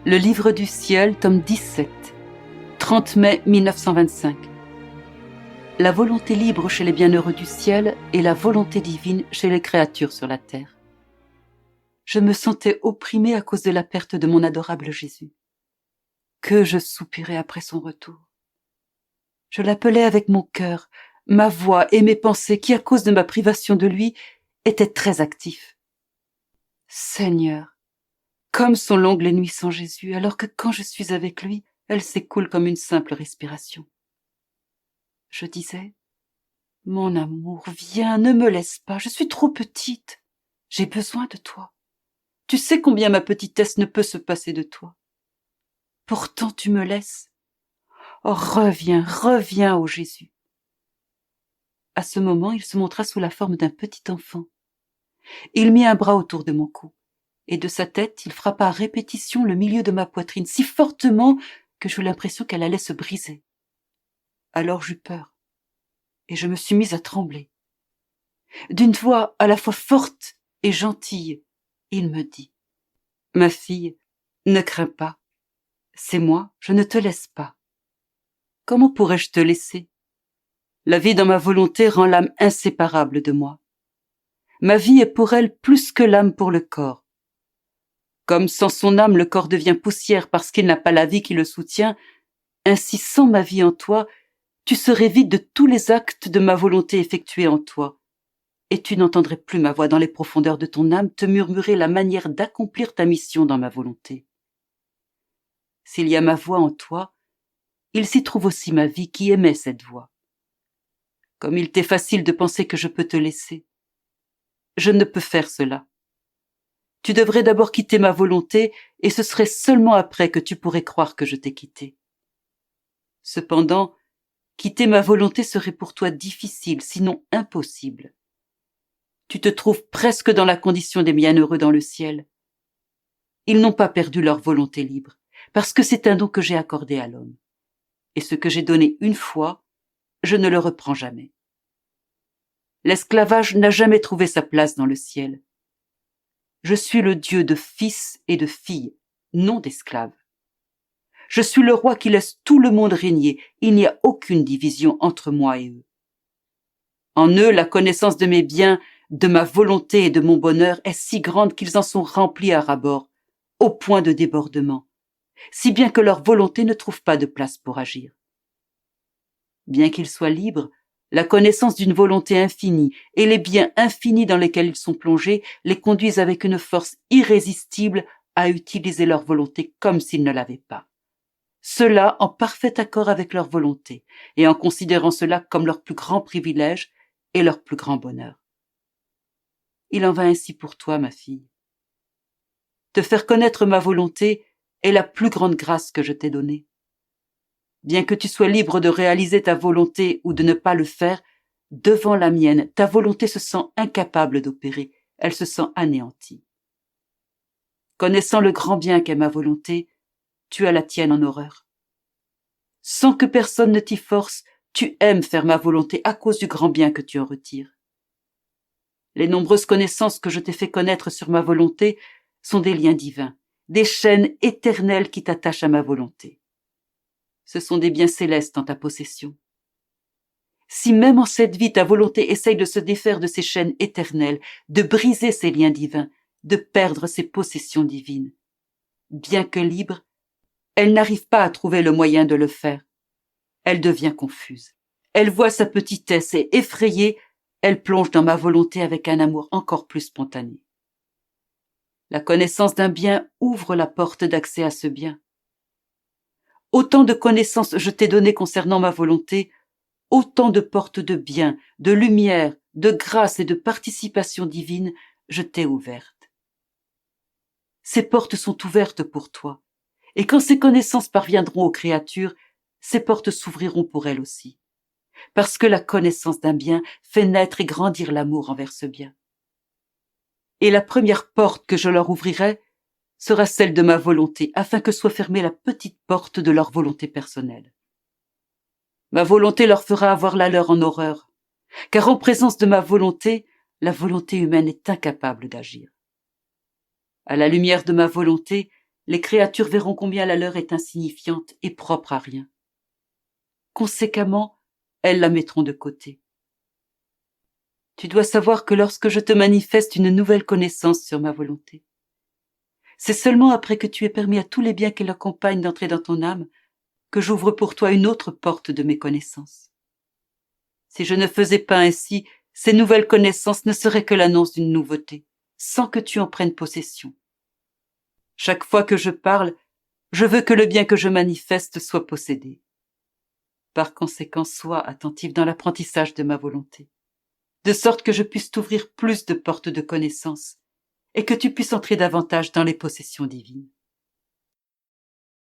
Le livre du ciel, tome 17, 30 mai 1925. La volonté libre chez les bienheureux du ciel et la volonté divine chez les créatures sur la terre. Je me sentais opprimée à cause de la perte de mon adorable Jésus. Que je soupirais après son retour. Je l'appelais avec mon cœur, ma voix et mes pensées qui, à cause de ma privation de lui, étaient très actifs. Seigneur, comme sont longues les nuits sans Jésus, alors que quand je suis avec lui, elles s'écoulent comme une simple respiration. Je disais, mon amour, viens, ne me laisse pas, je suis trop petite. J'ai besoin de toi. Tu sais combien ma petitesse ne peut se passer de toi. Pourtant tu me laisses. Oh, reviens, reviens, ô Jésus. À ce moment, il se montra sous la forme d'un petit enfant. Il mit un bras autour de mon cou, et de sa tête, il frappa à répétition le milieu de ma poitrine si fortement que j'eus l'impression qu'elle allait se briser. Alors j'eus peur, et je me suis mise à trembler. D'une voix à la fois forte et gentille, il me dit « Ma fille, ne crains pas. C'est moi, je ne te laisse pas. Comment pourrais-je te laisser? La vie dans ma volonté rend l'âme inséparable de moi. Ma vie est pour elle plus que l'âme pour le corps. Comme sans son âme le corps devient poussière parce qu'il n'a pas la vie qui le soutient, ainsi sans ma vie en toi, tu serais vide de tous les actes de ma volonté effectués en toi, et tu n'entendrais plus ma voix dans les profondeurs de ton âme te murmurer la manière d'accomplir ta mission dans ma volonté. S'il y a ma voix en toi, il s'y trouve aussi ma vie qui aimait cette voix. Comme il t'est facile de penser que je peux te laisser, je ne peux faire cela. Tu devrais d'abord quitter ma volonté, et ce serait seulement après que tu pourrais croire que je t'ai quitté. Cependant, quitter ma volonté serait pour toi difficile, sinon impossible. Tu te trouves presque dans la condition des bienheureux dans le ciel. Ils n'ont pas perdu leur volonté libre, parce que c'est un don que j'ai accordé à l'homme. Et ce que j'ai donné une fois, je ne le reprends jamais. L'esclavage n'a jamais trouvé sa place dans le ciel. Je suis le Dieu de fils et de filles, non d'esclaves. Je suis le roi qui laisse tout le monde régner. Il n'y a aucune division entre moi et eux. En eux, la connaissance de mes biens, de ma volonté et de mon bonheur est si grande qu'ils en sont remplis à ras-bord, au point de débordement, si bien que leur volonté ne trouve pas de place pour agir. Bien qu'ils soient libres, la connaissance d'une volonté infinie et les biens infinis dans lesquels ils sont plongés les conduisent avec une force irrésistible à utiliser leur volonté comme s'ils ne l'avaient pas. Cela en parfait accord avec leur volonté et en considérant cela comme leur plus grand privilège et leur plus grand bonheur. Il en va ainsi pour toi, ma fille. Te faire connaître ma volonté est la plus grande grâce que je t'ai donnée. Bien que tu sois libre de réaliser ta volonté ou de ne pas le faire, devant la mienne, ta volonté se sent incapable d'opérer, elle se sent anéantie. Connaissant le grand bien qu'est ma volonté, tu as la tienne en horreur. Sans que personne ne t'y force, tu aimes faire ma volonté à cause du grand bien que tu en retires. Les nombreuses connaissances que je t'ai fait connaître sur ma volonté sont des liens divins, des chaînes éternelles qui t'attachent à ma volonté. Ce sont des biens célestes en ta possession. Si même en cette vie ta volonté essaye de se défaire de ces chaînes éternelles, de briser ces liens divins, de perdre ses possessions divines, bien que libre, elle n'arrive pas à trouver le moyen de le faire. Elle devient confuse. Elle voit sa petitesse et, effrayée, elle plonge dans ma volonté avec un amour encore plus spontané. La connaissance d'un bien ouvre la porte d'accès à ce bien. Autant de connaissances je t'ai données concernant ma volonté, autant de portes de bien, de lumière, de grâce et de participation divine je t'ai ouvertes. Ces portes sont ouvertes pour toi, et quand ces connaissances parviendront aux créatures, ces portes s'ouvriront pour elles aussi, parce que la connaissance d'un bien fait naître et grandir l'amour envers ce bien. Et la première porte que je leur ouvrirai sera celle de ma volonté, afin que soit fermée la petite porte de leur volonté personnelle. Ma volonté leur fera avoir la leur en horreur, car en présence de ma volonté, la volonté humaine est incapable d'agir. À la lumière de ma volonté, les créatures verront combien la leur est insignifiante et propre à rien. Conséquemment, elles la mettront de côté. Tu dois savoir que lorsque je te manifeste une nouvelle connaissance sur ma volonté, c'est seulement après que tu aies permis à tous les biens qui l'accompagnent d'entrer dans ton âme que j'ouvre pour toi une autre porte de mes connaissances. Si je ne faisais pas ainsi, ces nouvelles connaissances ne seraient que l'annonce d'une nouveauté, sans que tu en prennes possession. Chaque fois que je parle, je veux que le bien que je manifeste soit possédé. Par conséquent, sois attentif dans l'apprentissage de ma volonté, de sorte que je puisse t'ouvrir plus de portes de connaissance et que tu puisses entrer davantage dans les possessions divines.